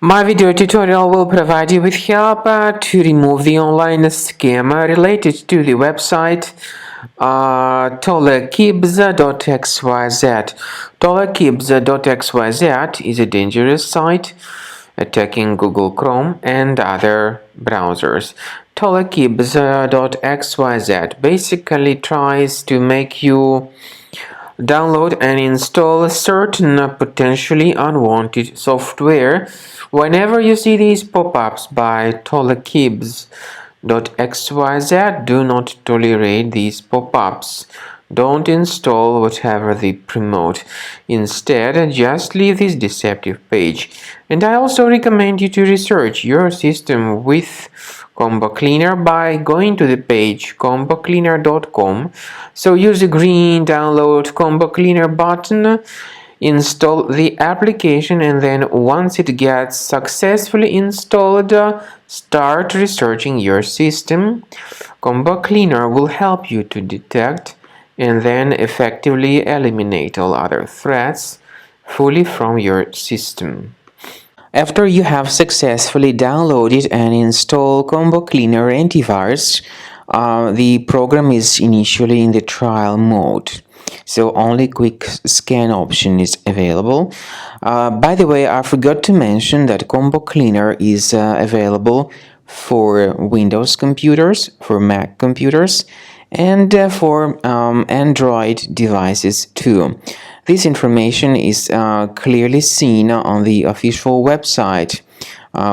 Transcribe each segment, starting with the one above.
My video tutorial will provide you with help to remove the online scam related to the website Tolakibs.xyz. Tolakibs.xyz is a dangerous site attacking Google Chrome and other browsers. Tolakibs.xyz basically tries to make you download and install certain potentially unwanted software. Whenever you see these pop-ups by Tolakibs.xyz, do not tolerate these pop-ups. Don't install whatever they promote. Instead, just leave this deceptive page. And I also recommend you to research your system with Combo Cleaner by going to the page combocleaner.com. So use the green download Combo Cleaner button, install the application, and then once it gets successfully installed, start researching your system. Combo Cleaner will help you to detect and then effectively eliminate all other threats fully from your system. After you have successfully downloaded and installed Combo Cleaner antivirus, the program is initially in the trial mode. So only quick scan option is available. By the way, I forgot to mention that Combo Cleaner is available for Windows computers, for Mac computers, and for Android devices too. This information is clearly seen on the official website,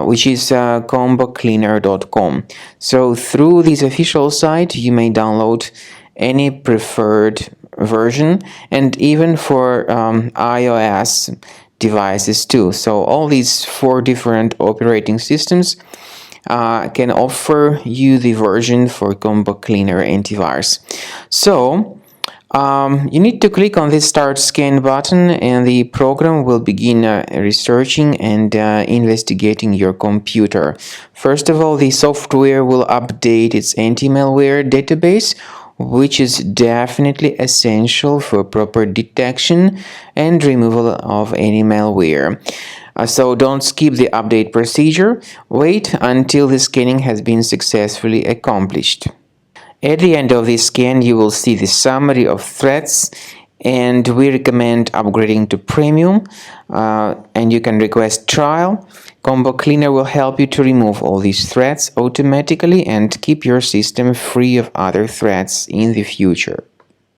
which is combocleaner.com. So through this official site, you may download any preferred version, and even for iOS devices too. So all these 4 different operating systems can offer you the version for Combo Cleaner antivirus. So you need to click on this Start Scan button, and the program will begin researching and investigating your computer. First of all, the software will update its anti-malware database, which is definitely essential for proper detection and removal of any malware. So don't skip the update procedure. Wait until the scanning has been successfully accomplished. At the end of the scan, you will see the summary of threats, and we recommend upgrading to Premium, and you can request trial. Combo Cleaner will help you to remove all these threats automatically and keep your system free of other threats in the future.